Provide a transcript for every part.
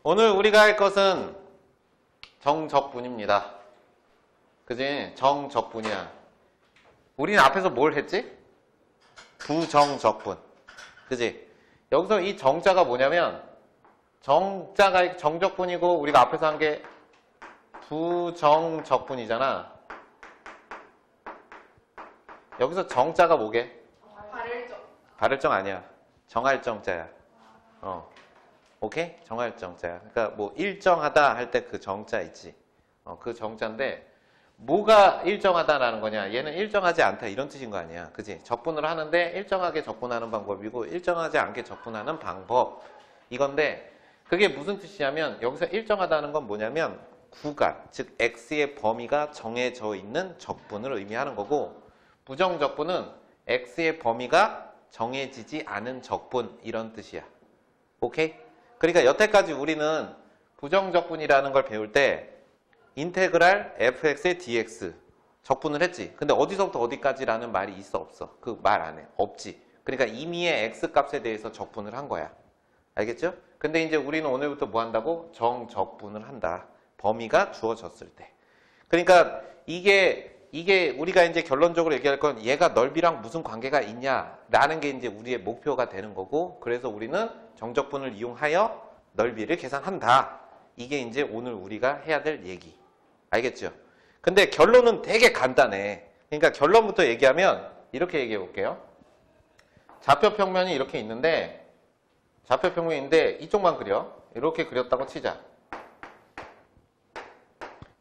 오늘 우리가 할 것은 정적분입니다. 그지? 정적분이야. 우리는 앞에서 뭘 했지? 부정적분. 그지? 여기서 이 정자가 뭐냐면 정자가 정적분이고 우리가 앞에서 한 게 부정적분이잖아. 여기서 정자가 뭐게? 발을정. 발을정 아니야. 정할 정자야. 오케이? 정할 정자야. 그러니까 뭐 일정하다 할 때 그 정자 있지. 그 정자인데 뭐가 일정하다라는 거냐? 얘는 일정하지 않다 이런 뜻인 거 아니야. 그지? 적분을 하는데 일정하게 적분하는 방법이고 일정하지 않게 적분하는 방법. 이건데 그게 무슨 뜻이냐면 여기서 일정하다는 건 뭐냐면 구간, 즉 x의 범위가 정해져 있는 적분을 의미하는 거고 부정적분은 x의 범위가 정해지지 않은 적분 이런 뜻이야. 오케이? 그러니까 여태까지 우리는 부정적분이라는 걸 배울 때 인테그랄 fx의 dx 적분을 했지. 근데 어디서부터 어디까지라는 말이 있어 없어? 그 말 안 해. 없지. 그러니까 임의의 x 값에 대해서 적분을 한 거야. 알겠죠? 근데 이제 우리는 오늘부터 뭐 한다고? 정적분을 한다. 범위가 주어졌을 때. 그러니까 이게 우리가 이제 결론적으로 얘기할 건 얘가 넓이랑 무슨 관계가 있냐라는 게 이제 우리의 목표가 되는 거고 그래서 우리는 정적분을 이용하여 넓이를 계산한다. 이게 이제 오늘 우리가 해야 될 얘기. 알겠죠? 근데 결론은 되게 간단해. 그러니까 결론부터 얘기하면 이렇게 얘기해 볼게요. 좌표평면이 이렇게 있는데 좌표평면인데 이쪽만 그려. 이렇게 그렸다고 치자.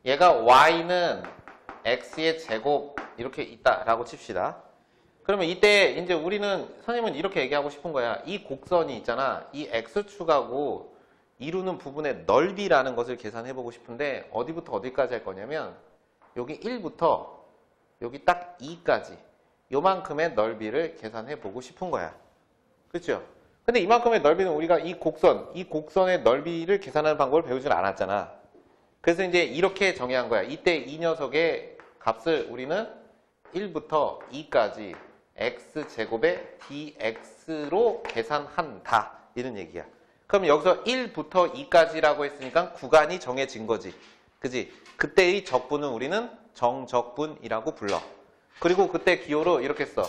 얘가 y는 x의 제곱 이렇게 있다라고 칩시다. 그러면 이때 이제 우리는 선생님은 이렇게 얘기하고 싶은 거야. 이 곡선이 있잖아. 이 x축하고 이루는 부분의 넓이라는 것을 계산해 보고 싶은데 어디부터 어디까지 할 거냐면 여기 1부터 여기 딱 2까지 요만큼의 넓이를 계산해 보고 싶은 거야. 그렇죠? 근데 이만큼의 넓이는 우리가 이 곡선의 넓이를 계산하는 방법을 배우질 않았잖아. 그래서 이제 이렇게 정의한 거야. 이때 이 녀석의 값을 우리는 1부터 2까지 x제곱의 dx로 계산한다. 이런 얘기야. 그럼 여기서 1부터 2까지라고 했으니까 구간이 정해진 거지. 그지? 그때의 적분은 우리는 정적분이라고 불러. 그리고 그때 기호로 이렇게 써.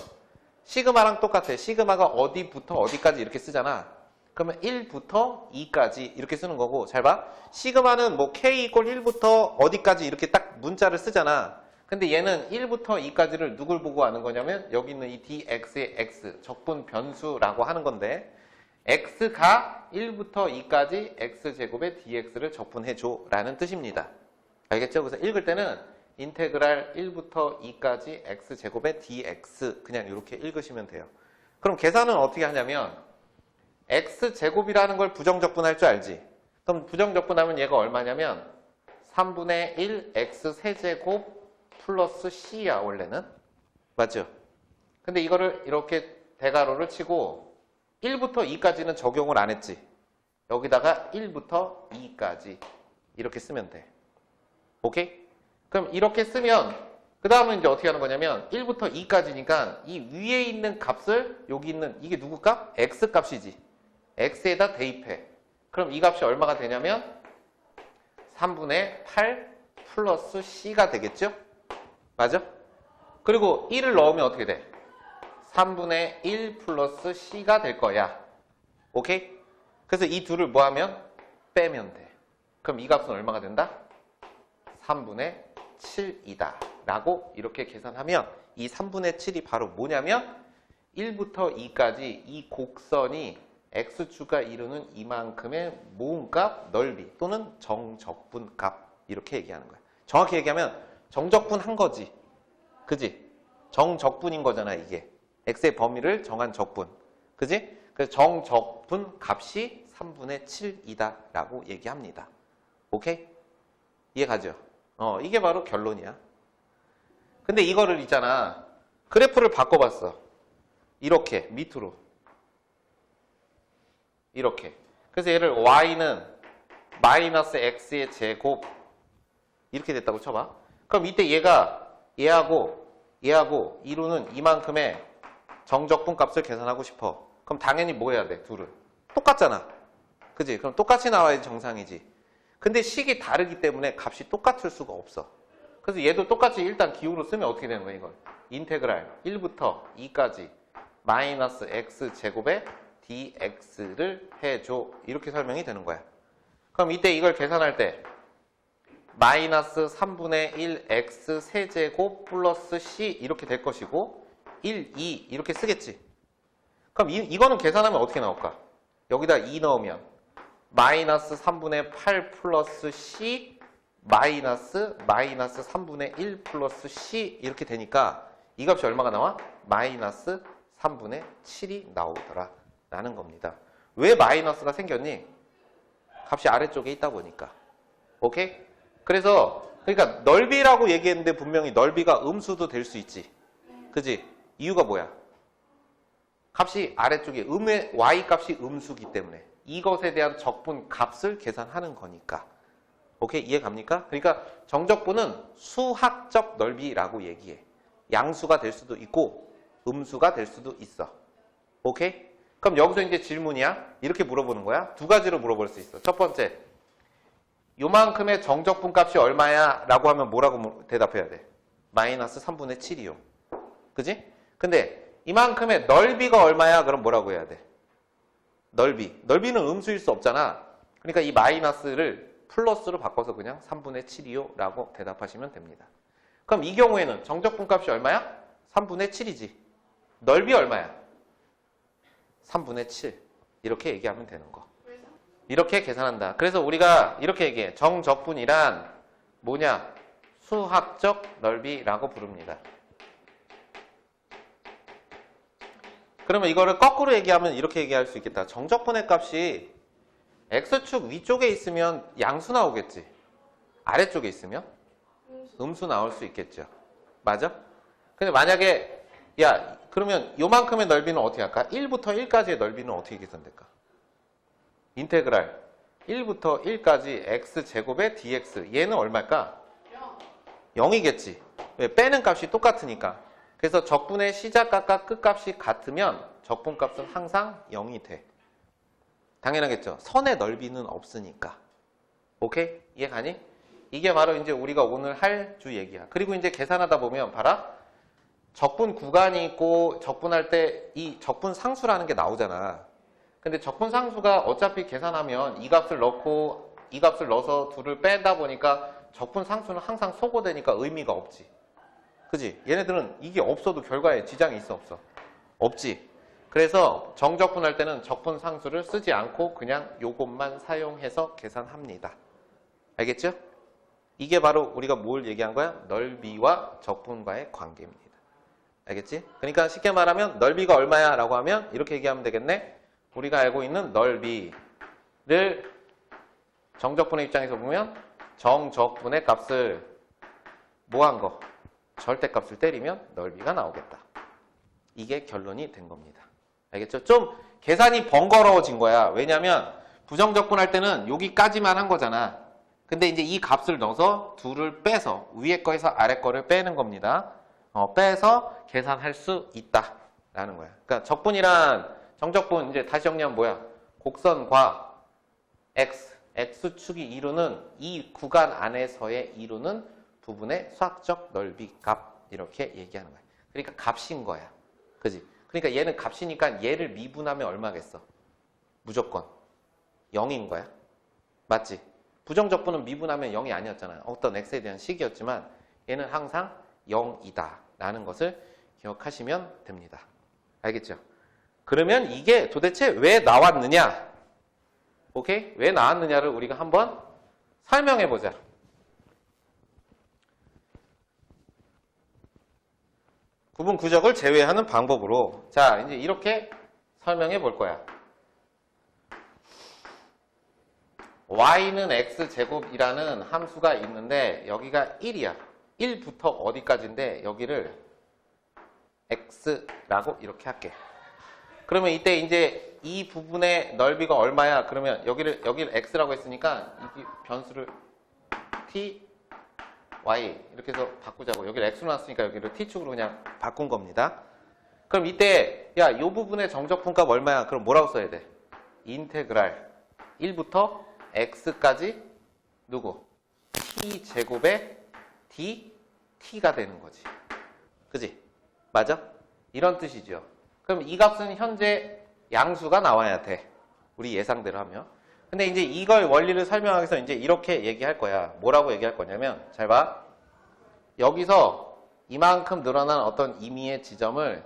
시그마랑 똑같아. 시그마가 어디부터 어디까지 이렇게 쓰잖아. 그러면 1부터 2까지 이렇게 쓰는 거고 잘 봐. 시그마는 뭐 k = 1부터 어디까지 이렇게 딱 문자를 쓰잖아. 근데 얘는 1부터 2까지를 누굴 보고 아는 거냐면 여기 있는 이 dx의 x 적분 변수라고 하는 건데 x가 1부터 2까지 x제곱의 dx를 적분해줘 라는 뜻입니다. 알겠죠? 그래서 읽을 때는 인테그랄 1부터 2까지 x제곱의 dx 그냥 이렇게 읽으시면 돼요. 그럼 계산은 어떻게 하냐면 x제곱이라는 걸 부정적분할 줄 알지? 그럼 부정적분하면 얘가 얼마냐면 3분의 1 x 세제곱 플러스 c야 원래는. 맞죠? 근데 이거를 이렇게 대괄호를 치고 1부터 2까지는 적용을 안 했지. 여기다가 1부터 2까지 이렇게 쓰면 돼. 오케이? 그럼 이렇게 쓰면 그 다음은 이제 어떻게 하는 거냐면 1부터 2까지니까 이 위에 있는 값을 여기 있는 이게 누구 값? x 값이지. x에다 대입해. 그럼 이 값이 얼마가 되냐면 3분의 8 플러스 c가 되겠죠? 맞아? 그리고 1을 넣으면 어떻게 돼? 3분의 1 플러스 c가 될 거야. 오케이? 그래서 이 둘을 뭐 하면? 빼면 돼. 그럼 이 값은 얼마가 된다? 3분의 7이다. 라고 이렇게 계산하면 이 3분의 7이 바로 뭐냐면 1부터 2까지 이 곡선이 x축가 이루는 이만큼의 모음값, 넓이 또는 정적분값 이렇게 얘기하는 거야. 정확히 얘기하면 정적분 한 거지. 그지? 정적분인 거잖아 이게. x의 범위를 정한 적분. 그지? 그래서 정적분 값이 3분의 7이다 라고 얘기합니다. 오케이? 이해가죠? 이게 바로 결론이야. 근데 이거를 있잖아. 그래프를 바꿔봤어. 이렇게 밑으로. 이렇게. 그래서 얘를 y는 마이너스 x의 제곱 이렇게 됐다고 쳐봐. 그럼 이때 얘하고 이루는 이만큼의 정적분 값을 계산하고 싶어. 그럼 당연히 뭐 해야 돼? 둘을. 똑같잖아. 그지? 그럼 똑같이 나와야지 정상이지. 근데 식이 다르기 때문에 값이 똑같을 수가 없어. 그래서 얘도 똑같이 일단 기호로 쓰면 어떻게 되는 거야, 이걸? 인테그랄 1부터 2까지 마이너스 x 제곱에 dx를 해줘. 이렇게 설명이 되는 거야. 그럼 이때 이걸 계산할 때 마이너스 3분의 1 x 세제곱 플러스 c 이렇게 될 것이고 1, 2 이렇게 쓰겠지. 그럼 이거는 계산하면 어떻게 나올까? 여기다 2 넣으면 마이너스 3분의 8 플러스 c 마이너스 3분의 1 플러스 c 이렇게 되니까 이 값이 얼마가 나와? 마이너스 3분의 7이 나오더라 라는 겁니다. 왜 마이너스가 생겼니? 값이 아래쪽에 있다 보니까. 오케이? 그래서 그러니까 넓이라고 얘기했는데 분명히 넓이가 음수도 될 수 있지. 그지? 이유가 뭐야? 값이 아래쪽에 음의 y 값이 음수기 때문에 이것에 대한 적분 값을 계산하는 거니까. 오케이? 이해 갑니까? 그러니까 정적분은 수학적 넓이라고 얘기해. 양수가 될 수도 있고 음수가 될 수도 있어. 오케이? 그럼 여기서 이제 질문이야. 이렇게 물어보는 거야. 두 가지로 물어볼 수 있어. 첫 번째, 요만큼의 정적분 값이 얼마야? 라고 하면 뭐라고 대답해야 돼? 마이너스 3분의 7이요. 그지? 근데 이만큼의 넓이가 얼마야? 그럼 뭐라고 해야 돼? 넓이. 넓이는 음수일 수 없잖아. 그러니까 이 마이너스를 플러스로 바꿔서 그냥 3분의 7이요. 라고 대답하시면 됩니다. 그럼 이 경우에는 정적분 값이 얼마야? 3분의 7이지. 넓이 얼마야? 3분의 7. 이렇게 얘기하면 되는 거. 이렇게 계산한다. 그래서 우리가 이렇게 얘기해. 정적분이란 뭐냐? 수학적 넓이라고 부릅니다. 그러면 이거를 거꾸로 얘기하면 이렇게 얘기할 수 있겠다. 정적분의 값이 x축 위쪽에 있으면 양수 나오겠지. 아래쪽에 있으면 음수 나올 수 있겠죠. 맞아? 근데 만약에 야 그러면 요만큼의 넓이는 어떻게 할까? 1부터 1까지의 넓이는 어떻게 계산될까? 인테그랄 1부터 1까지 x제곱의 dx 얘는 얼마일까? 0이겠지. 왜? 빼는 값이 똑같으니까. 그래서 적분의 시작값과 끝값이 같으면 적분값은 항상 0이 돼. 당연하겠죠. 선의 넓이는 없으니까. 오케이? 이해 가니? 이게 바로 이제 우리가 오늘 할 주 얘기야. 그리고 이제 계산하다 보면 봐라. 적분 구간이 있고 적분할 때 이 적분 상수라는 게 나오잖아. 근데 적분 상수가 어차피 계산하면 이 값을 넣고 이 값을 넣어서 둘을 빼다 보니까 적분 상수는 항상 소거되니까 의미가 없지. 그지? 얘네들은 이게 없어도 결과에 지장이 있어 없어? 없지. 그래서 정적분 할 때는 적분 상수를 쓰지 않고 그냥 요것만 사용해서 계산합니다. 알겠죠? 이게 바로 우리가 뭘 얘기한 거야? 넓이와 적분과의 관계입니다. 알겠지? 그러니까 쉽게 말하면 넓이가 얼마야? 라고 하면 이렇게 얘기하면 되겠네. 우리가 알고 있는 넓이를 정적분의 입장에서 보면 정적분의 값을 뭐 한 거? 절대값을 때리면 넓이가 나오겠다. 이게 결론이 된 겁니다. 알겠죠? 좀 계산이 번거로워진 거야. 왜냐면 부정적분 할 때는 여기까지만 한 거잖아. 근데 이제 이 값을 넣어서 둘을 빼서 위에 거에서 아래 거를 빼는 겁니다. 빼서 계산할 수 있다. 라는 거야. 그러니까 적분이란 정적분 이제 다시 정리하면 뭐야? 곡선과 x축이 이루는 이 구간 안에서의 이루는 부분의 수학적 넓이 값 이렇게 얘기하는 거야. 그러니까 값인 거야. 그지? 그러니까 얘는 값이니까 얘를 미분하면 얼마겠어? 무조건 0인 거야. 맞지? 부정적분은 미분하면 0이 아니었잖아요. 어떤 x에 대한 식이었지만 얘는 항상 0이다 라는 것을 기억하시면 됩니다. 알겠죠? 그러면 이게 도대체 왜 나왔느냐? 오케이? 왜 나왔느냐를 우리가 한번 설명해 보자. 구분 구적을 제외하는 방법으로. 자, 이제 이렇게 설명해 볼 거야. y는 x제곱이라는 함수가 있는데 여기가 1이야. 1부터 어디까지인데 여기를 x라고 이렇게 할게. 그러면 이때 이제 이 부분의 넓이가 얼마야? 그러면 여기를 x라고 했으니까 이 변수를 t, y 이렇게 해서 바꾸자고. 여기를 x로 놨으니까 여기를 t축으로 그냥 바꾼 겁니다. 그럼 이때 야, 이 부분의 정적분값 얼마야? 그럼 뭐라고 써야 돼? 인테그랄 1부터 x까지 누구? t제곱의 dt가 되는 거지. 그지? 맞아? 이런 뜻이죠. 그럼 이 값은 현재 양수가 나와야 돼. 우리 예상대로 하면. 근데 이제 이걸 원리를 설명하기 위해서 이제 이렇게 얘기할 거야. 뭐라고 얘기할 거냐면, 잘 봐. 여기서 이만큼 늘어난 어떤 임의의 지점을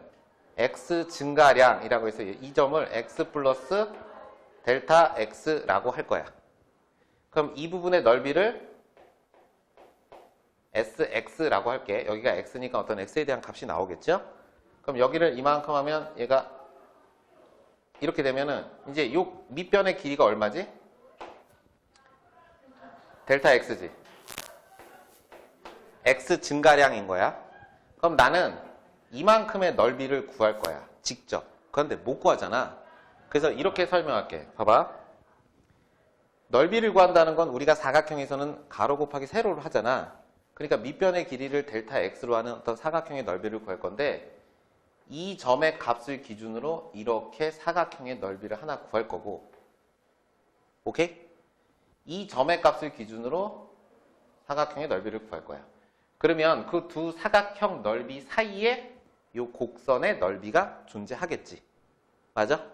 x 증가량이라고 해서 이 점을 x 플러스 델타 x라고 할 거야. 그럼 이 부분의 넓이를 sx라고 할게. 여기가 x니까 어떤 x에 대한 값이 나오겠죠? 그럼 여기를 이만큼 하면 얘가 이렇게 되면은 이제 요 밑변의 길이가 얼마지? 델타 x지. x 증가량인 거야. 그럼 나는 이만큼의 넓이를 구할 거야. 직접. 그런데 못 구하잖아. 그래서 이렇게 설명할게. 봐봐. 넓이를 구한다는 건 우리가 사각형에서는 가로 곱하기 세로를 하잖아. 그러니까 밑변의 길이를 델타 x로 하는 어떤 사각형의 넓이를 구할 건데, 이 점의 값을 기준으로 이렇게 사각형의 넓이를 하나 구할 거고, 오케이? 이 점의 값을 기준으로 사각형의 넓이를 구할 거야. 그러면 그 두 사각형 넓이 사이에 이 곡선의 넓이가 존재하겠지. 맞아?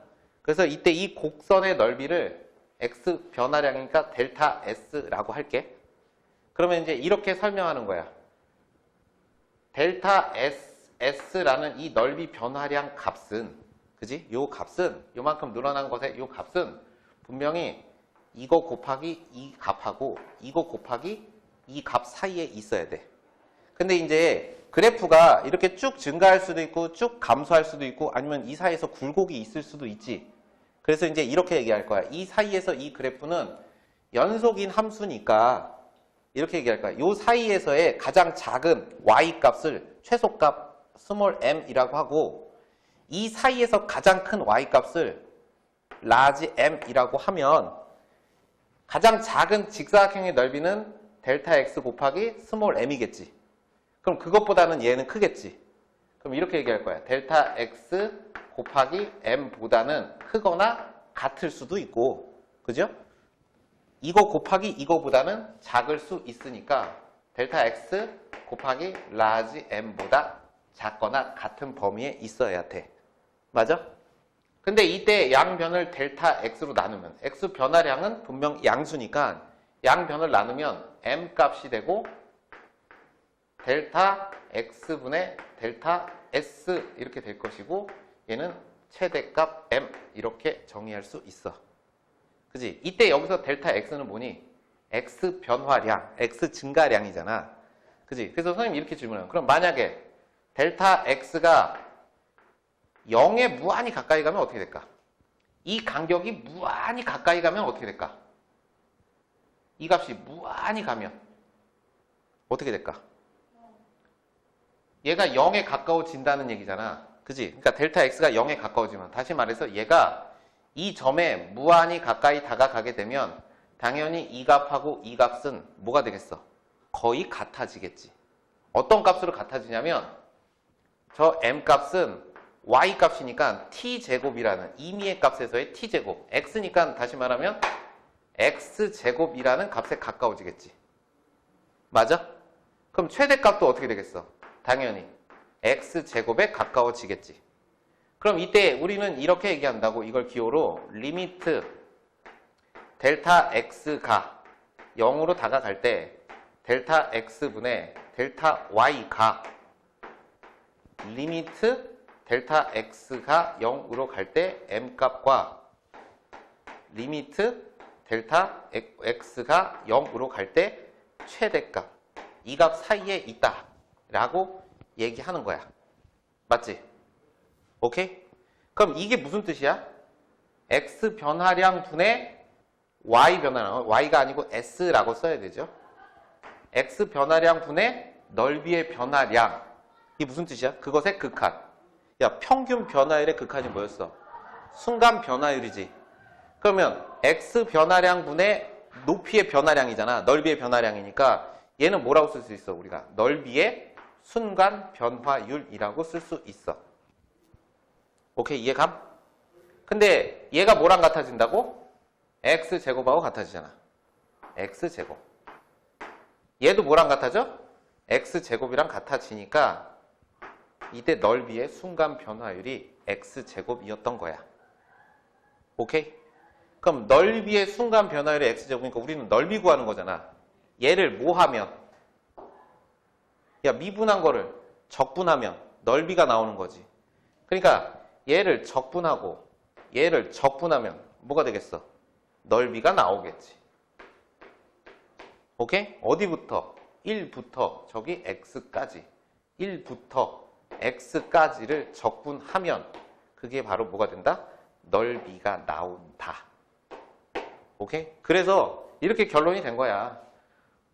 그래서 이때 이 곡선의 넓이를 x 변화량이니까 델타 s라고 할게. 그러면 이제 이렇게 설명하는 거야. 델타 s라는 이 넓이 변화량 값은, 그지? 요 값은, 요만큼 늘어난 것의 요 값은 분명히 이거 곱하기 이 값하고 이거 곱하기 이 값 사이에 있어야 돼. 근데 이제 그래프가 이렇게 쭉 증가할 수도 있고 쭉 감소할 수도 있고 아니면 이 사이에서 굴곡이 있을 수도 있지. 그래서 이제 이렇게 얘기할 거야. 이 사이에서 이 그래프는 연속인 함수니까 이렇게 얘기할 거야. 이 사이에서의 가장 작은 y-값을 최소값 스몰 m이라고 하고, 이 사이에서 가장 큰 y-값을 라지 m이라고 하면 가장 작은 직사각형의 넓이는 델타 x 곱하기 스몰 m이겠지. 그럼 그것보다는 얘는 크겠지. 그럼 이렇게 얘기할 거야. 델타 x 곱하기 m보다는 크거나 같을 수도 있고, 그죠? 이거 곱하기 이거보다는 작을 수 있으니까 델타 x 곱하기 라지 m보다 작거나 같은 범위에 있어야 돼. 맞아? 근데 이때 양변을 델타 x로 나누면 x 변화량은 분명 양수니까 양변을 나누면 m 값이 되고 델타 x분의 델타 s 이렇게 될 것이고, 얘는 최대값 m 이렇게 정의할 수 있어. 그지? 이때 여기서 델타 x는 뭐니? x 변화량, x 증가량이잖아. 그지? 그래서 선생님이 이렇게 질문해요. 그럼 만약에 델타 x가 0에 무한히 가까이 가면 어떻게 될까? 이 간격이 무한히 가까이 가면 어떻게 될까? 이 값이 무한히 가면 어떻게 될까? 얘가 0에 가까워진다는 얘기잖아. 그지? 그러니까 델타 x가 0에 가까워지면, 다시 말해서 얘가 이 점에 무한히 가까이 다가가게 되면 당연히 이 값하고 이 값은 뭐가 되겠어? 거의 같아지겠지. 어떤 값으로 같아지냐면 저 m 값은 y 값이니까 t제곱이라는 임의의 값에서의 t제곱, x니까 다시 말하면 x제곱이라는 값에 가까워지겠지. 맞아? 그럼 최대값도 어떻게 되겠어? 당연히 x제곱에 가까워지겠지. 그럼 이때 우리는 이렇게 얘기한다고, 이걸 기호로 리미트 델타 x가 0으로 다가갈 때 델타 x분의 델타 y가 리미트 델타 x가 0으로 갈 때 m값과 리미트 델타 x가 0으로 갈 때 최대값, 이 값 사이에 있다 라고 얘기하는 거야. 맞지? 오케이? 그럼 이게 무슨 뜻이야? x 변화량 분의 y 변화량, y가 아니고 s라고 써야 되죠. x 변화량 분의 넓이의 변화량, 이게 무슨 뜻이야? 그것의 극한. 야, 평균 변화율의 극한이 뭐였어? 순간 변화율이지. 그러면 x 변화량 분의 높이의 변화량이잖아. 넓이의 변화량이니까 얘는 뭐라고 쓸 수 있어? 우리가 넓이의 순간 변화율이라고 쓸 수 있어. 오케이, 이해감? 근데 얘가 뭐랑 같아진다고? x제곱하고 같아지잖아. x제곱. 얘도 뭐랑 같아져? x제곱이랑 같아지니까 이때 넓이의 순간 변화율이 x제곱이었던 거야. 오케이? 그럼 넓이의 순간 변화율이 x제곱이니까 우리는 넓이 구하는 거잖아. 얘를 뭐 하면? 야, 미분한 거를 적분하면 넓이가 나오는 거지. 그러니까 얘를 적분하고 얘를 적분하면 뭐가 되겠어? 넓이가 나오겠지. 오케이? 어디부터? 1부터 저기 x까지. 1부터 x까지를 적분하면 그게 바로 뭐가 된다? 넓이가 나온다. 오케이? 그래서 이렇게 결론이 된 거야.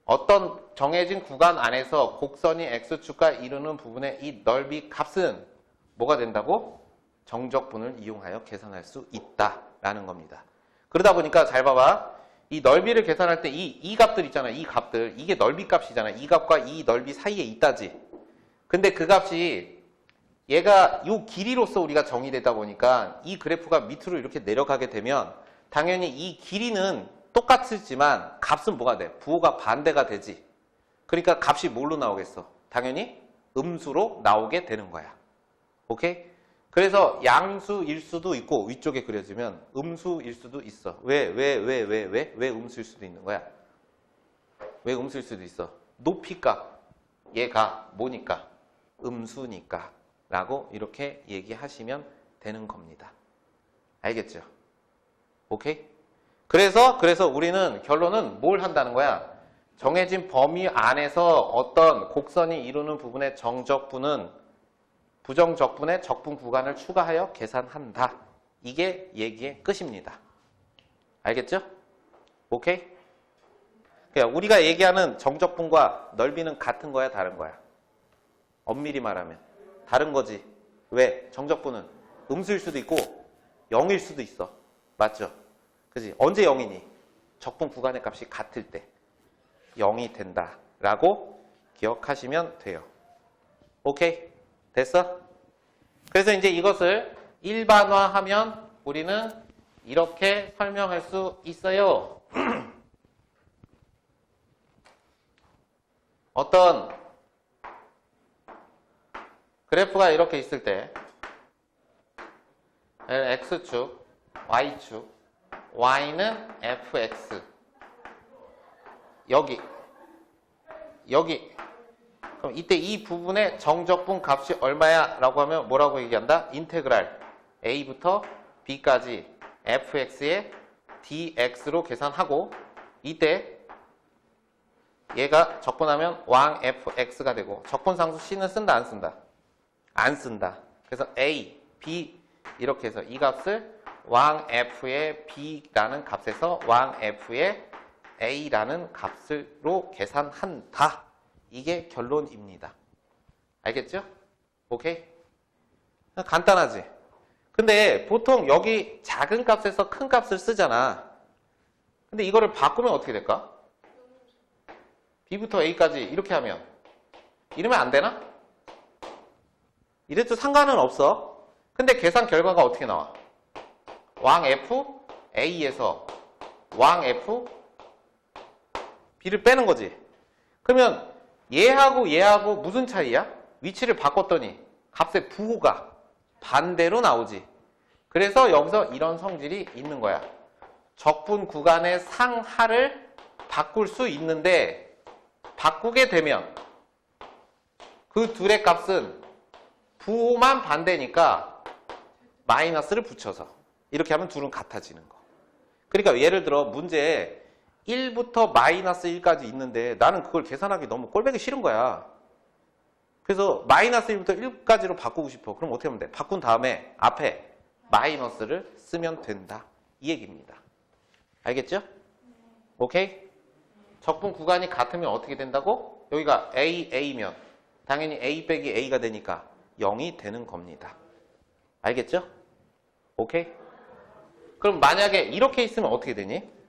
어떤 정해진 구간 안에서 곡선이 x축과 이루는 부분의 이 넓이 값은 뭐가 된다고? 정적분을 이용하여 계산할 수 있다라는 겁니다. 그러다 보니까 잘 봐봐. 이 넓이를 계산할 때 이 값들 있잖아. 이 값들. 이게 넓이 값이잖아. 이 값과 이 넓이 사이에 있다지. 근데 그 값이 얘가 이 길이로서 우리가 정의되다 보니까 이 그래프가 밑으로 이렇게 내려가게 되면 당연히 이 길이는 똑같지만 값은 뭐가 돼? 부호가 반대가 되지. 그러니까 값이 뭘로 나오겠어? 당연히 음수로 나오게 되는 거야. 오케이? 그래서 양수일 수도 있고 위쪽에 그려지면 음수일 수도 있어. 왜 음수일 수도 있는 거야? 왜 음수일 수도 있어? 높이값. 얘가 뭐니까? 음수니까. 라고 이렇게 얘기하시면 되는 겁니다. 알겠죠? 오케이? 그래서 우리는 결론은 뭘 한다는 거야? 정해진 범위 안에서 어떤 곡선이 이루는 부분의 정적분은 부정적분의 적분 구간을 추가하여 계산한다. 이게 얘기의 끝입니다. 알겠죠? 오케이? 그러니까 우리가 얘기하는 정적분과 넓이는 같은 거야, 다른 거야? 엄밀히 말하면 다른 거지. 왜? 정적분은 음수일 수도 있고 0일 수도 있어. 맞죠? 그지? 언제 0이니? 적분 구간의 값이 같을 때 0이 된다라고 기억하시면 돼요. 오케이? 됐어? 그래서 이제 이것을 일반화하면 우리는 이렇게 설명할 수 있어요. 어떤 그래프가 이렇게 있을 때 x축, y축, y는 fx 여기 그럼 이때 이 부분의 정적분 값이 얼마야? 라고 하면 뭐라고 얘기한다? 인테그랄 a부터 b까지 fx의 dx로 계산하고 이때 얘가 적분하면 왕 fx가 되고 적분상수 c는 쓴다 안 쓴다? 안 쓴다. 그래서 a, b 이렇게 해서 이 값을 왕 f의 b라는 값에서 왕 f의 a라는 값으로 계산한다. 이게 결론입니다. 알겠죠? 오케이? 간단하지? 근데 보통 여기 작은 값에서 큰 값을 쓰잖아. 근데 이거를 바꾸면 어떻게 될까? b부터 a까지 이렇게 하면 이러면 안 되나? 이래도 상관은 없어. 근데 계산 결과가 어떻게 나와? 왕 f a에서 왕 f b를 빼는 거지. 그러면 얘하고 무슨 차이야? 위치를 바꿨더니 값의 부호가 반대로 나오지. 그래서 여기서 이런 성질이 있는 거야. 적분 구간의 상하를 바꿀 수 있는데 바꾸게 되면 그 둘의 값은 부호만 반대니까 마이너스를 붙여서 이렇게 하면 둘은 같아지는 거. 그러니까 예를 들어 문제에 1부터 마이너스 1까지 있는데 나는 그걸 계산하기 너무 꼴보기 싫은 거야. 그래서 마이너스 1부터 1까지로 바꾸고 싶어. 그럼 어떻게 하면 돼? 바꾼 다음에 앞에 마이너스를 쓰면 된다. 이 얘기입니다. 알겠죠? 오케이? 적분 구간이 같으면 어떻게 된다고? 여기가 A면 당연히 A 빼기 A가 되니까 0이 되는 겁니다. 알겠죠? 오케이? 그럼 만약에 이렇게 있으면 어떻게 되니?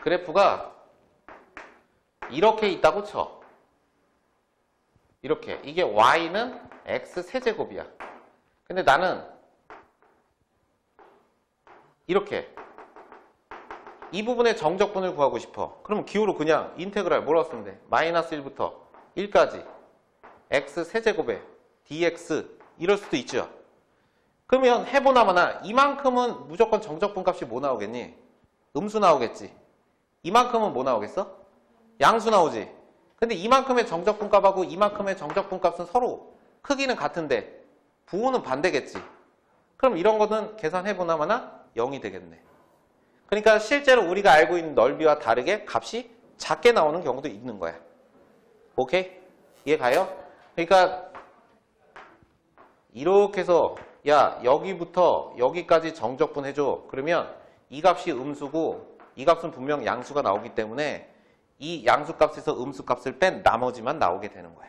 그래프가 이렇게 있다고 쳐. 이렇게. 이게 y는 x 세제곱이야. 근데 나는 이렇게 이 부분의 정적분을 구하고 싶어. 그러면 기호로 그냥 인테그랄 뭐라고 쓰면 돼? 마이너스 1부터 1까지 x 세제곱에 dx 이럴 수도 있죠. 그러면 해보나마나 이만큼은 무조건 정적분 값이 뭐 나오겠니? 음수 나오겠지. 이만큼은 뭐 나오겠어? 양수 나오지. 근데 이만큼의 정적분 값하고 이만큼의 정적분 값은 서로 크기는 같은데 부호는 반대겠지. 그럼 이런 거는 계산해보나마나 0이 되겠네. 그러니까 실제로 우리가 알고 있는 넓이와 다르게 값이 작게 나오는 경우도 있는 거야. 오케이? 이해 가요? 그러니까 이렇게 해서 야 여기부터 여기까지 정적분 해줘. 그러면 이 값이 음수고 이 값은 분명 양수가 나오기 때문에 이 양수값에서 음수값을 뺀 나머지만 나오게 되는 거야.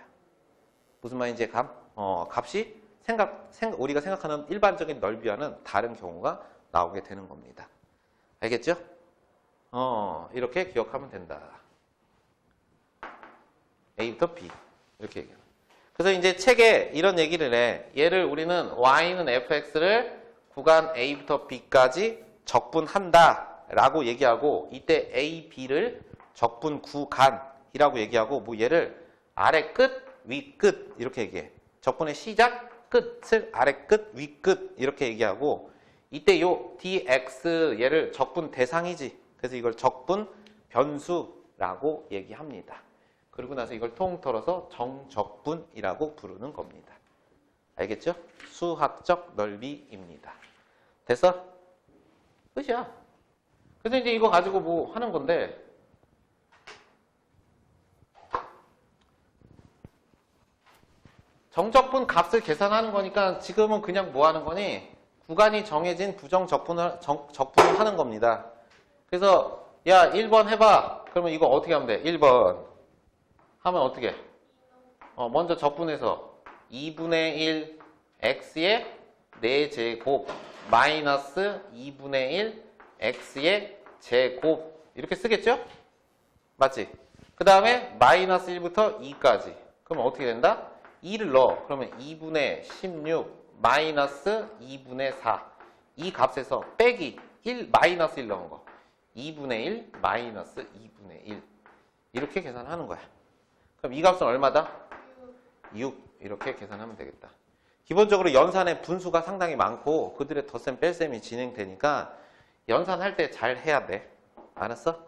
무슨 말인지 값이 우리가 생각하는 일반적인 넓이와는 다른 경우가 나오게 되는 겁니다. 알겠죠? 이렇게 기억하면 된다. A부터 B 이렇게 얘기해요. 그래서 이제 책에 이런 얘기를 해. 얘를 우리는 y는 fx를 구간 A부터 B까지 적분한다 라고 얘기하고 이때 A, B를 적분 구간이라고 얘기하고 뭐 얘를 아래 끝, 위 끝 이렇게 얘기해. 적분의 시작, 끝을 아래 끝, 위 끝 이렇게 얘기하고 이때 요 dx 얘를 적분 대상이지. 그래서 이걸 적분 변수라고 얘기합니다. 그리고 나서 이걸 통틀어서 정적분이라고 부르는 겁니다. 알겠죠? 수학적 넓이입니다. 됐어? 끝이야. 그래서 이제 이거 가지고 뭐 하는 건데 정적분 값을 계산하는 거니까 지금은 그냥 뭐 하는 거니? 구간이 정해진 부정 적분을 하는 겁니다. 그래서 야 1번 해봐. 그러면 이거 어떻게 하면 돼? 1번 하면 어떻게? 먼저 적분해서 2분의 1 x의 4제곱 마이너스 2분의 1 x의 제곱 이렇게 쓰겠죠? 맞지? 그 다음에 마이너스 1부터 2까지 그러면 어떻게 된다? 2를 넣어. 그러면 2분의 16 마이너스 2분의 4 이 값에서 빼기 1 마이너스 1 넣은 거 2분의 1 마이너스 2분의 1 이렇게 계산하는 거야. 그럼 이 값은 얼마다? 6 이렇게 계산하면 되겠다. 기본적으로 연산의 분수가 상당히 많고 그들의 덧셈 뺄셈이 진행되니까 연산할 때 잘 해야 돼. 알았어?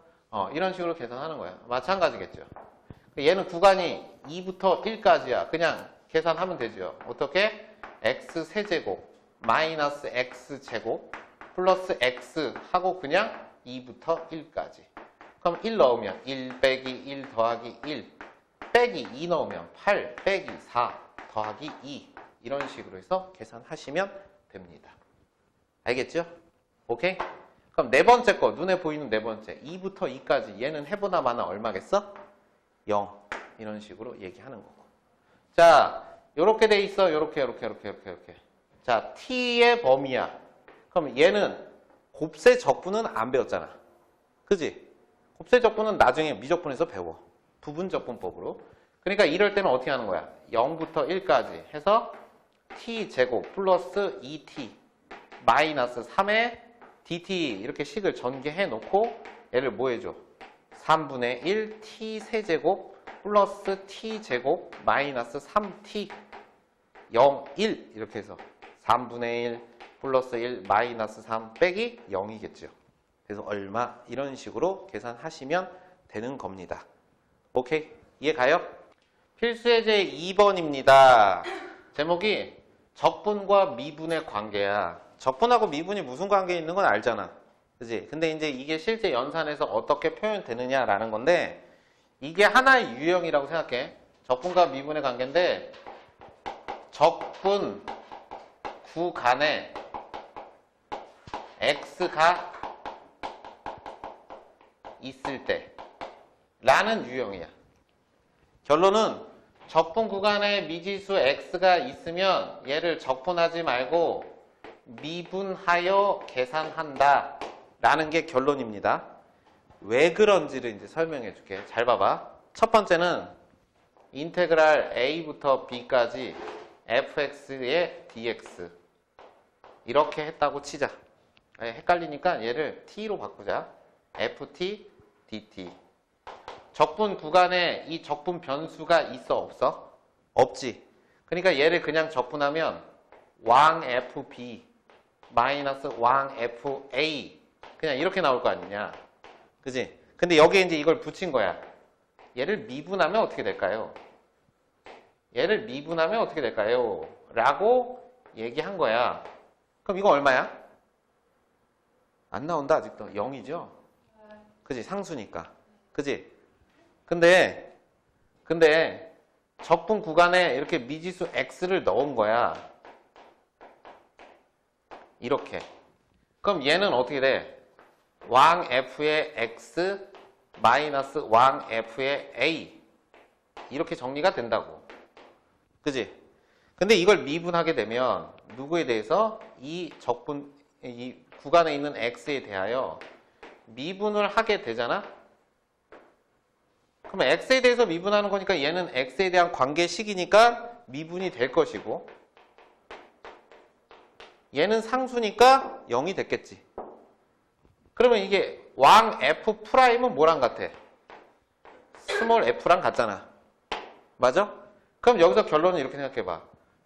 이런 식으로 계산하는 거야. 마찬가지겠죠. 얘는 구간이 2부터 1까지야. 그냥 계산하면 되죠. 어떻게? x 세제곱 마이너스 x 제곱 플러스 x 하고 그냥 2부터 1까지. 그럼 1 넣으면 1 빼기 1 더하기 1 빼기 2 넣으면 8 빼기 4 더하기 2 이런 식으로 해서 계산하시면 됩니다. 알겠죠? 오케이? 그럼 네 번째 거 눈에 보이는 네 번째 2부터 2까지 얘는 해보나 마나 얼마겠어? 0 이런 식으로 얘기하는 거고. 자 요렇게 돼 있어. 요렇게. 자 t의 범위야. 그럼 얘는 곱셈 적분은 안 배웠잖아. 그지? 곱셈 적분은 나중에 미적분에서 배워. 부분적분법으로. 그러니까 이럴 때는 어떻게 하는 거야? 0부터 1까지 해서 t제곱 플러스 2t 마이너스 3의 dt 이렇게 식을 전개해 놓고 얘를 뭐 해줘? 3분의 1 t 세제곱 플러스 t제곱 마이너스 3t 0, 1 이렇게 해서 3분의 1 플러스 1 마이너스 3 빼기 0이겠죠. 그래서 얼마 이런 식으로 계산하시면 되는 겁니다. 오케이? 이해 가요? 필수예제 2번입니다. 제목이 적분과 미분의 관계야. 적분하고 미분이 무슨 관계에 있는 건 알잖아. 그지? 근데 이제 이게 실제 연산에서 어떻게 표현되느냐라는 건데 이게 하나의 유형이라고 생각해. 적분과 미분의 관계인데 적분 구간에 x가 있을 때 라는 유형이야. 결론은 적분 구간에 미지수 x가 있으면 얘를 적분하지 말고 미분하여 계산한다 라는 게 결론입니다. 왜 그런지를 이제 설명해 줄게. 잘 봐봐. 첫 번째는 인테그랄 a부터 b까지 fx의 dx 이렇게 했다고 치자. 헷갈리니까 얘를 t로 바꾸자. ft, dt. 적분 구간에 이 적분 변수가 있어, 없어? 없지. 그러니까 얘를 그냥 적분하면 왕 fb 마이너스 왕 fa 그냥 이렇게 나올 거 아니냐. 그지? 근데 여기에 이제 이걸 붙인 거야. 얘를 미분하면 어떻게 될까요? 얘를 미분하면 어떻게 될까요? 라고 얘기한 거야. 그럼 이거 얼마야? 안 나온다 아직도. 0이죠? 그지? 상수니까. 그지? 근데 적분 구간에 이렇게 미지수 x를 넣은 거야. 이렇게. 그럼 얘는 어떻게 돼? 왕 f의 x 마이너스 왕 f의 a 이렇게 정리가 된다고. 그지? 근데 이걸 미분하게 되면 누구에 대해서 이 적분 이 구간에 있는 x에 대하여 미분을 하게 되잖아? 그러면 x에 대해서 미분하는 거니까 얘는 x에 대한 관계식이니까 미분이 될 것이고 얘는 상수니까 0이 됐겠지. 그러면 이게 왕 f'은 뭐랑 같아? 스몰 f랑 같잖아. 맞아? 그럼 여기서 결론은 이렇게 생각해봐.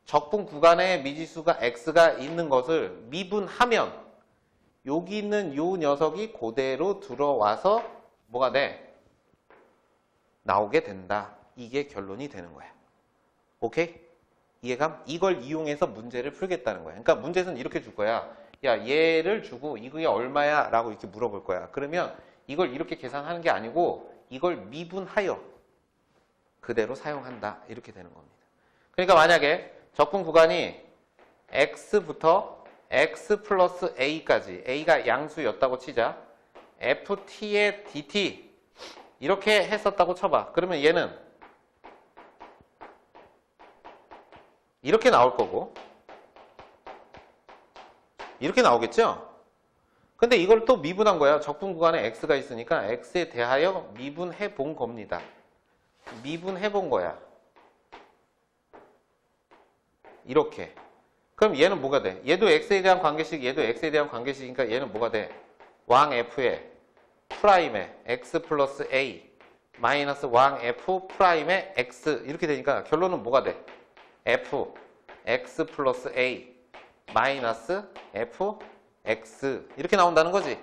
적분 구간에 미지수가 x가 있는 것을 미분하면 여기 있는 요 녀석이 그대로 들어와서 뭐가 돼? 나오게 된다. 이게 결론이 되는 거야. 오케이? 이해감? 이걸 이용해서 문제를 풀겠다는 거야. 그러니까 문제는 이렇게 줄 거야. 야, 얘를 주고 이게 얼마야? 라고 이렇게 물어볼 거야. 그러면 이걸 이렇게 계산하는 게 아니고 이걸 미분하여 그대로 사용한다. 이렇게 되는 겁니다. 그러니까 만약에 적분 구간이 x부터 x 플러스 a까지 a가 양수였다고 치자. ft의 dt 이렇게 했었다고 쳐봐. 그러면 얘는 이렇게 나올 거고 이렇게 나오겠죠? 근데 이걸 또 미분한 거야. 적분 구간에 x가 있으니까 x에 대하여 미분해 본 겁니다. 미분해 본 거야. 이렇게. 그럼 얘는 뭐가 돼? 얘도 x에 대한 관계식, 얘도 x에 대한 관계식이니까 얘는 뭐가 돼? 왕 f의 프라임의 x 플러스 a 마이너스 왕 f 프라임의 x 이렇게 되니까 결론은 뭐가 돼? f x 플러스 a 마이너스 f x 이렇게 나온다는 거지.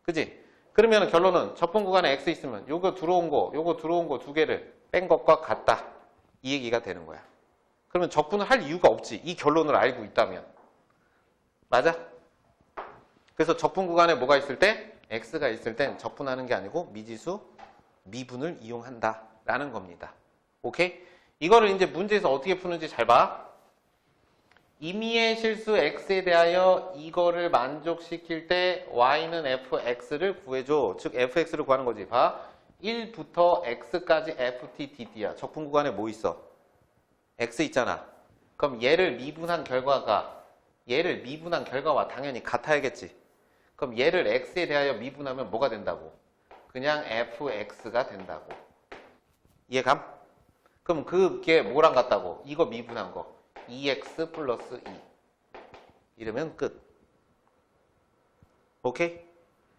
그지? 그러면 결론은 적분 구간에 x 있으면 요거 들어온 거 두 개를 뺀 것과 같다. 이 얘기가 되는 거야. 그러면 적분을 할 이유가 없지. 이 결론을 알고 있다면. 맞아? 그래서 적분 구간에 뭐가 있을 때? x가 있을 땐 적분하는 게 아니고 미지수 미분을 이용한다 라는 겁니다. 오케이? 이거를 이제 문제에서 어떻게 푸는지 잘 봐. 임의의 실수 x에 대하여 이거를 만족시킬 때 y는 fx를 구해줘. 즉 fx를 구하는 거지. 봐. 1부터 x까지 ft dd야. 적분 구간에 뭐 있어? x 있잖아. 그럼 얘를 미분한 결과와 당연히 같아야겠지. 그럼 얘를 x에 대하여 미분하면 뭐가 된다고? 그냥 fx가 된다고. 이해감? 그럼 그게 뭐랑 같다고? 이거 미분한 거. 2x 플러스 2. 이러면 끝. 오케이?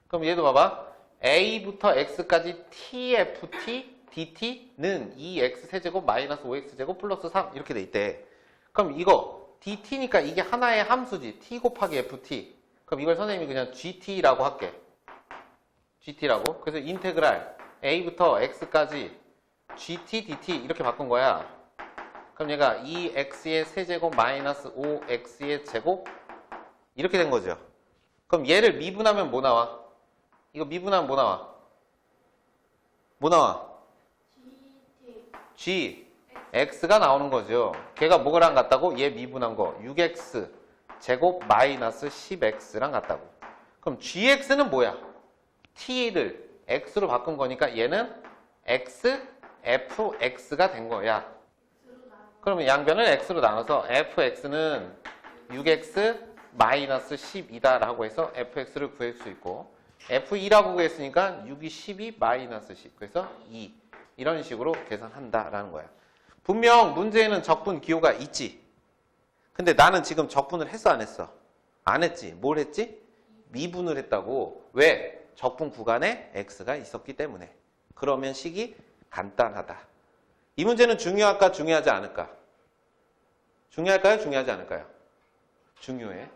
그럼 얘도 봐봐. a부터 x까지 tft dt는 2x 세제곱 마이너스 5x제곱 플러스 3 이렇게 돼 있대. 그럼 이거 dt니까 이게 하나의 함수지. t 곱하기 ft. 그럼 이걸 선생님이 그냥 gt라고 할게. gt라고. 그래서 인테그랄 a부터 x까지 gt dt 이렇게 바꾼 거야. 그럼 얘가 2x의 세제곱 마이너스 5x의 제곱 이렇게 된 거죠. 그럼 얘를 미분하면 뭐 나와? 이거 미분하면 뭐 나와? 뭐 나와? g x가 나오는 거죠. 걔가 뭐랑 같다고? 얘 미분한 거 6x 제곱 마이너스 10x랑 같다고. 그럼 gx는 뭐야? t를 x로 바꾼 거니까 얘는 x fx가 된 거야. 그러면 양변을 x로 나눠서 fx는 6x 마이너스 10이다라고 해서 fx를 구할 수 있고 f2라고 구했으니까 6이 12 마이너스 10 그래서 2 이런 식으로 계산한다라는 거야. 분명 문제에는 적분 기호가 있지. 근데 나는 지금 적분을 했어 안 했어? 안 했지. 뭘 했지? 미분을 했다고. 왜? 적분 구간에 x가 있었기 때문에. 그러면 식이 간단하다. 이 문제는 중요할까 중요하지 않을까? 중요할까요? 중요하지 않을까요? 중요해.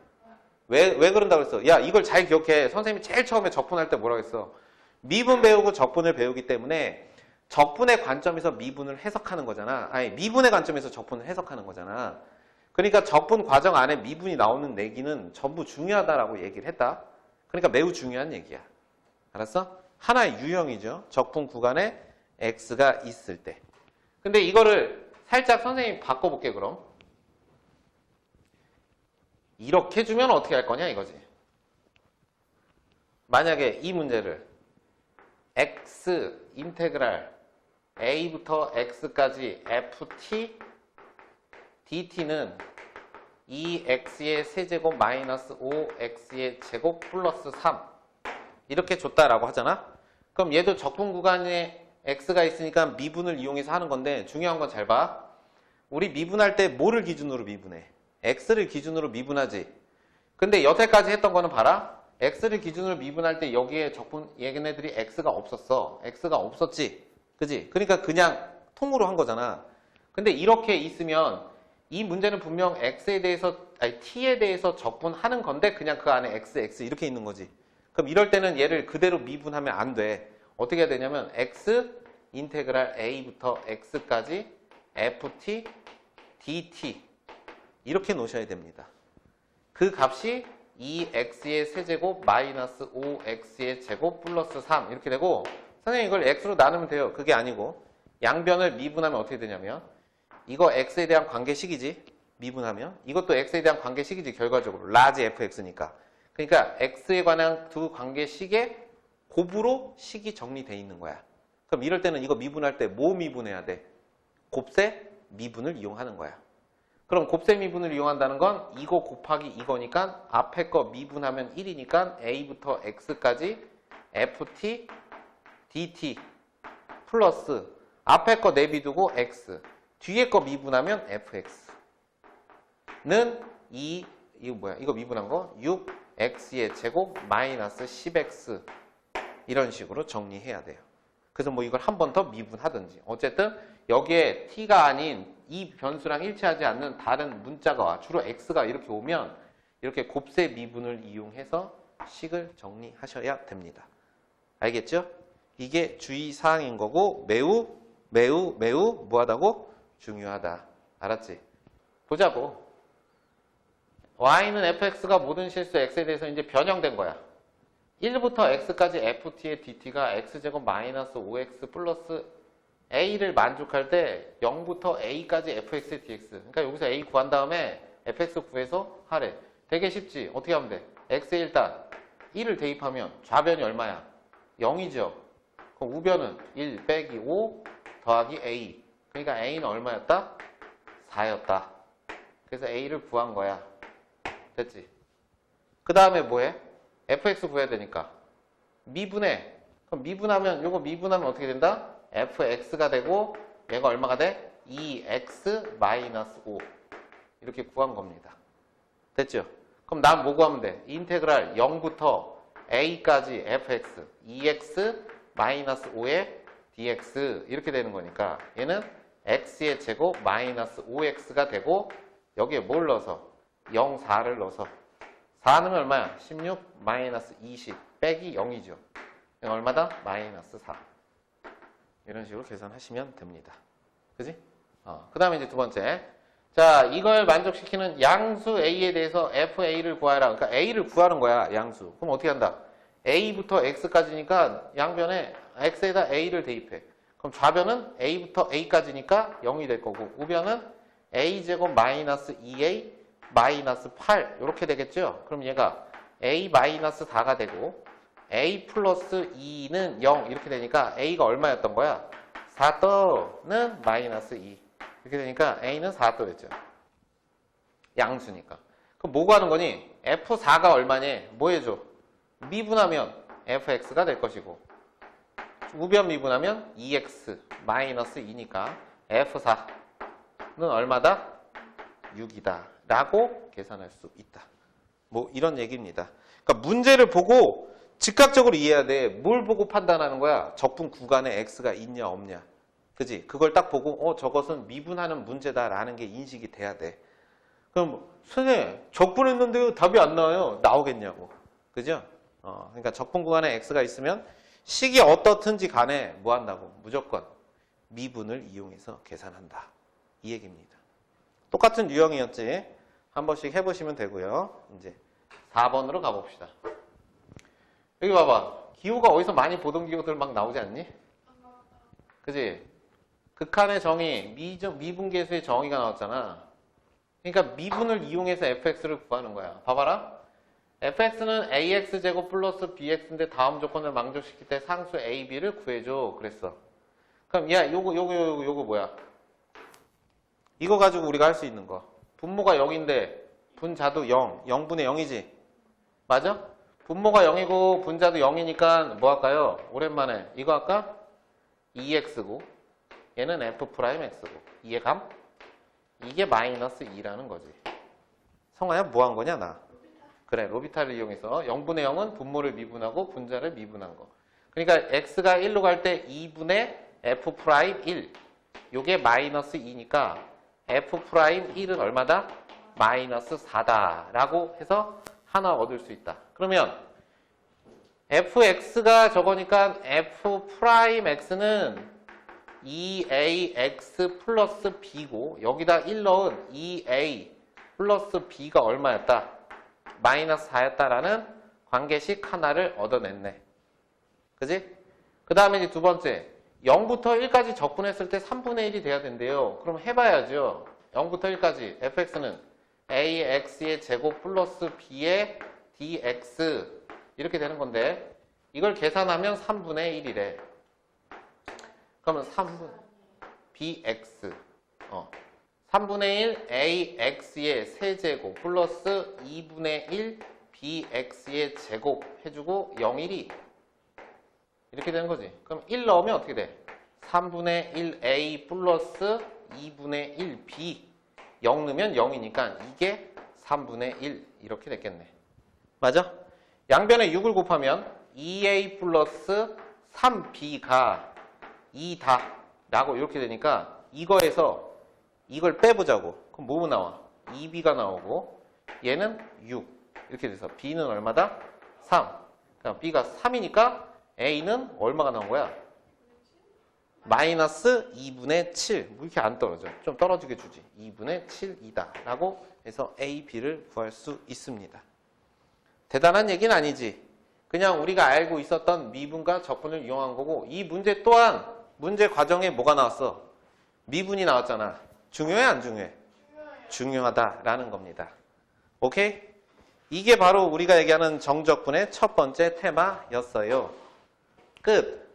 왜 그런다고 했어? 야, 이걸 잘 기억해. 선생님이 제일 처음에 적분할 때 뭐라고 했어? 미분 배우고 적분을 배우기 때문에 적분의 관점에서 미분을 해석하는 거잖아. 아니, 미분의 관점에서 적분을 해석하는 거잖아. 그러니까 적분 과정 안에 미분이 나오는 내기는 전부 중요하다라고 얘기를 했다. 그러니까 매우 중요한 얘기야. 알았어? 하나의 유형이죠. 적분 구간에 x가 있을 때. 근데 이거를 살짝 선생님 바꿔볼게 그럼. 이렇게 주면 어떻게 할 거냐 이거지. 만약에 이 문제를 x 인테그랄 a부터 x까지 ft dt는 2x의 세제곱 마이너스 5x의 제곱 플러스 3 이렇게 줬다라고 하잖아. 그럼 얘도 적분 구간에 x가 있으니까 미분을 이용해서 하는 건데 중요한 건 잘 봐. 우리 미분할 때 뭐를 기준으로 미분해? x를 기준으로 미분하지. 근데 여태까지 했던 거는 봐라. x를 기준으로 미분할 때 여기에 적분 얘네들이 x가 없었어. x가 없었지. 그지? 그러니까 그냥 통으로 한 거잖아. 근데 이렇게 있으면 이 문제는 분명 x에 대해서 아니 t에 대해서 적분하는 건데 그냥 그 안에 x 이렇게 있는 거지. 그럼 이럴 때는 얘를 그대로 미분하면 안 돼. 어떻게 해야 되냐면 x 인테그랄 a부터 x까지 ft dt 이렇게 놓으셔야 됩니다. 그 값이 2x의 세제곱 마이너스 5x의 제곱 플러스 3 이렇게 되고 선생님 이걸 x로 나누면 돼요. 그게 아니고 양변을 미분하면 어떻게 되냐면 이거 x에 대한 관계식이지. 미분하면 이것도 x에 대한 관계식이지 결과적으로 라지 fx니까. 그러니까 x에 관한 두 관계식의 곱으로 식이 정리되어 있는 거야. 그럼 이럴 때는 이거 미분할 때 뭐 미분해야 돼? 곱셈 미분을 이용하는 거야. 그럼 곱셈 미분을 이용한다는 건 이거 곱하기 이거니까 앞에 거 미분하면 1이니까 a부터 x까지 ft dt 플러스 앞에 거 내비두고 x 뒤에 거 미분하면 fx는 이거 뭐야? 이거 미분한 거 6x의 제곱 마이너스 10x 이런 식으로 정리해야 돼요. 그래서 뭐 이걸 한 번 더 미분하든지 어쨌든 여기에 t가 아닌 이 변수랑 일치하지 않는 다른 문자가 와. 주로 x가 이렇게 오면 이렇게 곱셈 미분을 이용해서 식을 정리하셔야 됩니다. 알겠죠? 이게 주의사항인 거고 매우 뭐하다고? 중요하다. 알았지? 보자고. y는 fx가 모든 실수 x에 대해서 이제 변형된 거야. 1부터 x까지 ft의 dt가 x제곱 마이너스 5x 플러스 a를 만족할 때 0부터 a까지 fx의 dx. 그러니까 여기서 a 구한 다음에 fx 구해서 하래. 되게 쉽지? 어떻게 하면 돼? x에 일단 1을 대입하면 좌변이 얼마야? 0이죠. 그럼 우변은 1 빼기 5 더하기 a. 그러니까 a는 얼마였다? 4였다. 그래서 a를 구한 거야. 됐지? 그 다음에 뭐해? fx 구해야 되니까 미분해. 그럼 미분하면 요거 미분하면 어떻게 된다? fx가 되고 얘가 얼마가 돼? 2x 마이너스 5 이렇게 구한 겁니다. 됐죠? 그럼 난 뭐 구하면 돼? 인테그랄 0부터 a까지 fx 2x 마이너스 5의 dx 이렇게 되는 거니까 얘는 x의 제곱 마이너스 5x가 되고 여기에 뭘 넣어서? 0, 4를 넣어서 4 넣으면 얼마야? 16 마이너스 20 빼기 0이죠. 얼마다? 마이너스 4. 이런 식으로 계산하시면 됩니다. 그지? 그 다음에 이제 두 번째. 자, 이걸 만족시키는 양수 A에 대해서 FA를 구하라. 그러니까 A를 구하는 거야, 양수. 그럼 어떻게 한다? A부터 X까지니까 양변에 X에다 A를 대입해. 그럼 좌변은 A부터 A까지니까 0이 될 거고, 우변은 A제곱 마이너스 2A 마이너스 8 이렇게 되겠죠? 그럼 얘가 A 마이너스 4가 되고 A 플러스 2는 0 이렇게 되니까 A가 얼마였던 거야? 4도는 마이너스 2 이렇게 되니까 A는 4도였죠. 양수니까. 그럼 뭐 구하는 거니? F4가 얼마니? 뭐 해줘? 미분하면 fx가 될 것이고 우변 미분하면 2x 마이너스 2니까 f4는 얼마다? 6이다 라고 계산할 수 있다. 뭐 이런 얘기입니다. 그러니까 문제를 보고 즉각적으로 이해해야 돼. 뭘 보고 판단하는 거야? 적분 구간에 x가 있냐 없냐. 그지? 그걸 딱 보고 저것은 미분하는 문제다라는 게 인식이 돼야 돼. 그럼 선생님 적분했는데요 답이 안 나와요. 나오겠냐고. 그죠? 그러니까 적분 구간에 x가 있으면 식이 어떻든지 간에 뭐 한다고? 무조건 미분을 이용해서 계산한다. 이 얘기입니다. 똑같은 유형이었지. 한 번씩 해보시면 되고요. 이제 4번으로 가봅시다. 여기 봐봐. 기호가 어디서 많이 보던 기호들 막 나오지 않니? 그지? 극한의 정의, 미분계수의 정의가 나왔잖아. 그러니까 미분을 이용해서 fx를 구하는 거야. 봐봐라. fx는 ax제곱 플러스 bx인데 다음 조건을 만족시킬 때 상수 a, b를 구해줘. 그랬어. 그럼 야, 요거 뭐야? 이거 가지고 우리가 할 수 있는 거. 분모가 0인데 분자도 0. 0분의 0이지? 맞아? 분모가 0이고 분자도 0이니까 뭐 할까요? 오랜만에 이거 할까? 2x고 얘는 f'x고 이해감? 이게 마이너스 2라는 거지. 성아야 뭐 한 거냐 나? 그래 로비탈을 이용해서 0분의 0은 분모를 미분하고 분자를 미분한 거. 그러니까 x가 1로 갈 때 2분의 f'1 요게 마이너스 2니까 f'1은 얼마다? 마이너스 4다 라고 해서 하나 얻을 수 있다. 그러면 fx가 저거니까 f'x는 2ax 플러스 b고 여기다 1 넣은 2a 플러스 b가 얼마였다? 마이너스 4였다라는 관계식 하나를 얻어냈네. 그지? 그 다음에 이제 두 번째 0부터 1까지 적분했을 때 3분의 1이 돼야 된대요. 그럼 해봐야죠. 0부터 1까지 fx는 ax의 제곱 플러스 b의 dx 이렇게 되는 건데 이걸 계산하면 3분의 1이래. 그러면 3분 bx 3분의 1 ax의 세제곱 플러스 2분의 1 bx의 제곱 해주고 0, 1이 이렇게 되는 거지. 그럼 1 넣으면 어떻게 돼? 3분의 1a 플러스 2분의 1b 0 넣으면 0이니까 이게 3분의 1 이렇게 됐겠네. 맞아? 양변에 6을 곱하면 2a 플러스 3b가 2다 라고 이렇게 되니까 이거에서 이걸 빼보자고. 그럼 뭐 나와? 2b가 나오고 얘는 6 이렇게 돼서 b는 얼마다? 3. 그럼 b가 3이니까 a는 얼마가 나온 거야? 마이너스 2분의 7. 뭐 이렇게 안 떨어져. 좀 떨어지게 주지. 2분의 7이다 라고 해서 a, b를 구할 수 있습니다. 대단한 얘기는 아니지. 그냥 우리가 알고 있었던 미분과 적분을 이용한 거고 이 문제 또한 문제 과정에 뭐가 나왔어? 미분이 나왔잖아. 중요해 안 중요해? 중요하다라는 겁니다. 오케이? 이게 바로 우리가 얘기하는 정적분의 첫 번째 테마였어요. 끝.